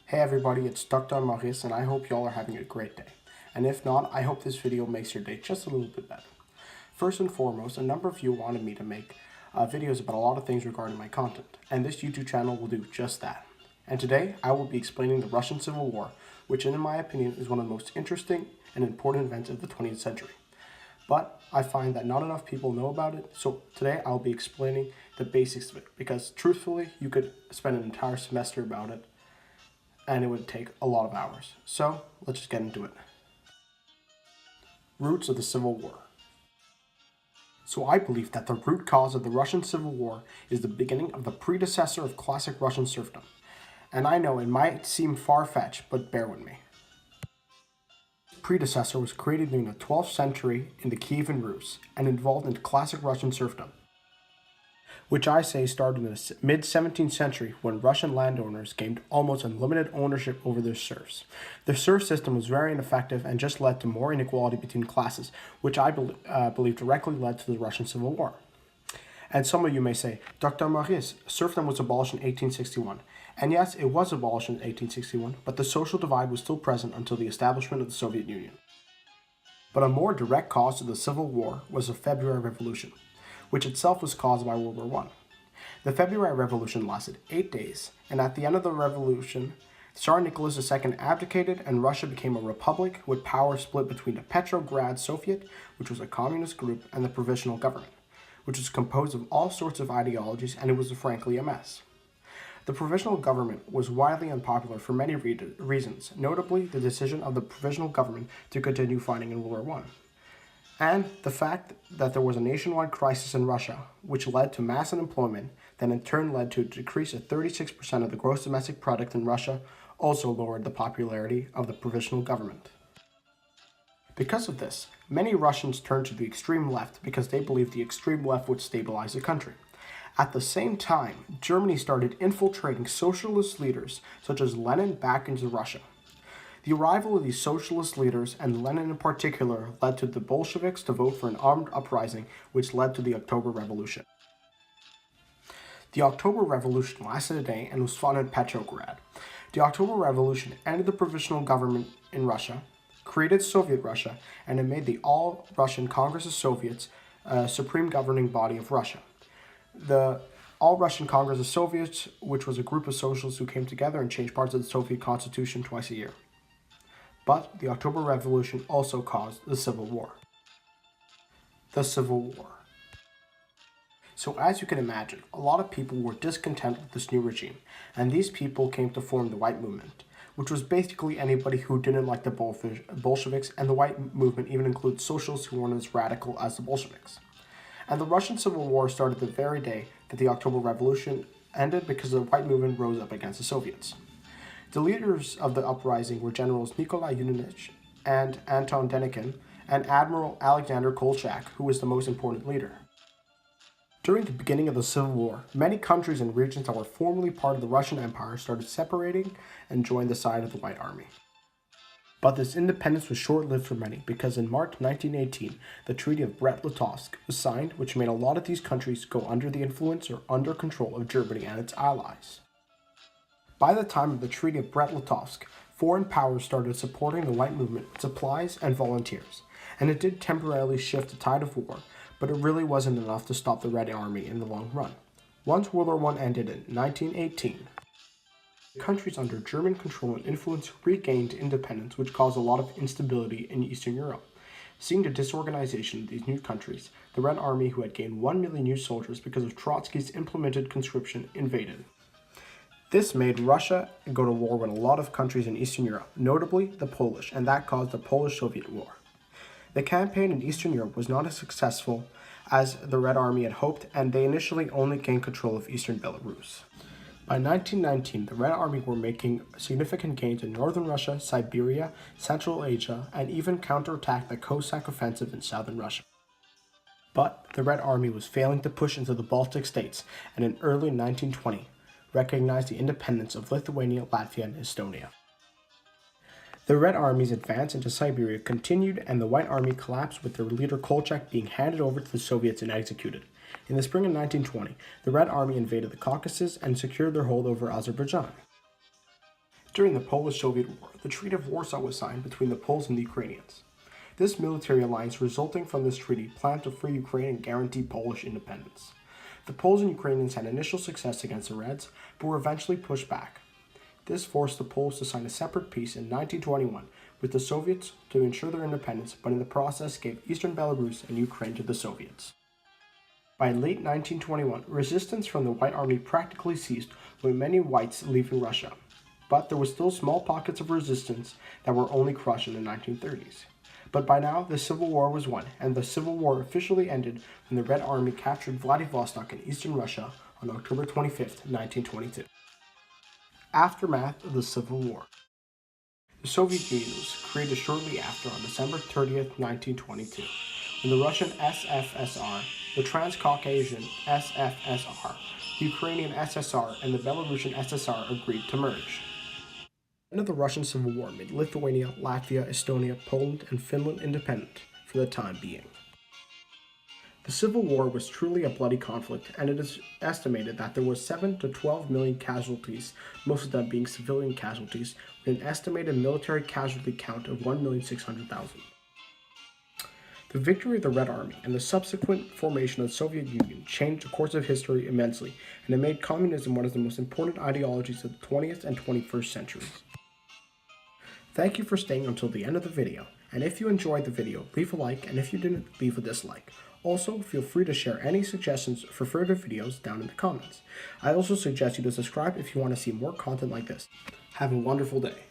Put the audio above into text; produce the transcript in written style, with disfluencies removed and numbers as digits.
Hey everybody, it's Dr.Maurice and I hope y'all are having a great day. And if not, I hope this video makes your day just a little bit better. First and foremost, a number of you wanted me to make videos about a lot of things regarding my content, and this YouTube channel will do just that. And today, I will be explaining the Russian Civil War, which in my opinion is one of the most interesting and important events of the 20th century. But I find that not enough people know about it, so today I'll be explaining the basics of it, because truthfully, you could spend an entire semester about it, and it would take a lot of hours. So let's just get into it. Roots of the Civil War. So I believe that the root cause of the Russian Civil War is the beginning of the predecessor of classic Russian serfdom. And I know it might seem far-fetched, but bear with me. Predecessor was created during the 12th century in the Kievan Rus and involved in classic Russian serfdom, which I say started in the mid-17th century when Russian landowners gained almost unlimited ownership over their serfs. The serf system was very ineffective and just led to more inequality between classes, which I believe directly led to the Russian Civil War. And some of you may say, Dr. Maurice, serfdom was abolished in 1861. And yes, it was abolished in 1861, but the social divide was still present until the establishment of the Soviet Union. But a more direct cause of the Civil War was the February Revolution, which itself was caused by World War I. The February Revolution lasted 8 days, and at the end of the revolution, Tsar Nicholas II abdicated and Russia became a republic with power split between the Petrograd Soviet, which was a communist group, and the Provisional Government, which was composed of all sorts of ideologies, and it was frankly a mess. The Provisional Government was widely unpopular for many reasons, notably the decision of the Provisional Government to continue fighting in World War I, and the fact that there was a nationwide crisis in Russia, which led to mass unemployment, that in turn led to a decrease of 36% of the gross domestic product in Russia, also lowered the popularity of the Provisional Government. Because of this, many Russians turned to the extreme left because they believed the extreme left would stabilize the country. At the same time, Germany started infiltrating socialist leaders such as Lenin back into Russia. The arrival of these socialist leaders, and Lenin in particular, led to the Bolsheviks to vote for an armed uprising, which led to the October Revolution. The October Revolution lasted a day and was fought in Petrograd. The October Revolution ended the provisional government in Russia, created Soviet Russia, and it made the All-Russian Congress of Soviets a supreme governing body of Russia. The All-Russian Congress of Soviets, which was a group of socialists who came together and changed parts of the Soviet constitution twice a year. But the October Revolution also caused the Civil War. The Civil War. So as you can imagine, a lot of people were discontent with this new regime, and these people came to form the White Movement, which was basically anybody who didn't like the Bolsheviks, and the White Movement even includes socialists who weren't as radical as the Bolsheviks. And the Russian Civil War started the very day that the October Revolution ended because the White Movement rose up against the Soviets. The leaders of the uprising were Generals Nikolai Yudenich and Anton Denikin, and Admiral Alexander Kolchak, who was the most important leader. During the beginning of the Civil War, many countries and regions that were formerly part of the Russian Empire started separating and joined the side of the White Army. But this independence was short-lived for many, because in March 1918, the Treaty of Brest-Litovsk was signed, which made a lot of these countries go under the influence or under control of Germany and its allies. By the time of the Treaty of Brest-Litovsk, foreign powers started supporting the White Movement with supplies and volunteers, and it did temporarily shift the tide of war, but it really wasn't enough to stop the Red Army in the long run. Once World War I ended in 1918, countries under German control and influence regained independence, which caused a lot of instability in Eastern Europe. Seeing the disorganization of these new countries, the Red Army, who had gained 1 million new soldiers because of Trotsky's implemented conscription, invaded. This made Russia go to war with a lot of countries in Eastern Europe, notably the Polish, and that caused the Polish-Soviet War. The campaign in Eastern Europe was not as successful as the Red Army had hoped, and they initially only gained control of Eastern Belarus. By 1919, the Red Army were making significant gains in northern Russia, Siberia, Central Asia, and even counterattacked the Cossack offensive in southern Russia. But the Red Army was failing to push into the Baltic states, and in early 1920, recognized the independence of Lithuania, Latvia, and Estonia. The Red Army's advance into Siberia continued, and the White Army collapsed with their leader Kolchak being handed over to the Soviets and executed. In the spring of 1920, the Red Army invaded the Caucasus and secured their hold over Azerbaijan. During the Polish-Soviet War, the Treaty of Warsaw was signed between the Poles and the Ukrainians. This military alliance resulting from this treaty planned to free Ukraine and guarantee Polish independence. The Poles and Ukrainians had initial success against the Reds, but were eventually pushed back. This forced the Poles to sign a separate peace in 1921 with the Soviets to ensure their independence, but in the process gave eastern Belarus and Ukraine to the Soviets. By late 1921, resistance from the White Army practically ceased, with many whites leaving Russia. But there were still small pockets of resistance that were only crushed in the 1930s. But by now, the Civil War was won, and the Civil War officially ended when the Red Army captured Vladivostok in eastern Russia on October 25, 1922. Aftermath of the Civil War. The Soviet Union was created shortly after on December 30, 1922, when the Russian SFSR, the Transcaucasian SFSR, the Ukrainian SSR, and the Belarusian SSR agreed to merge. The end of the Russian Civil War made Lithuania, Latvia, Estonia, Poland, and Finland independent for the time being. The Civil War was truly a bloody conflict, and it is estimated that there was 7 to 12 million casualties, most of them being civilian casualties, with an estimated military casualty count of 1,600,000. The victory of the Red Army and the subsequent formation of the Soviet Union changed the course of history immensely, and it made communism one of the most important ideologies of the 20th and 21st centuries. Thank you for staying until the end of the video, and if you enjoyed the video, leave a like, and if you didn't, leave a dislike. Also, feel free to share any suggestions for further videos down in the comments. I also suggest you to subscribe if you want to see more content like this. Have a wonderful day.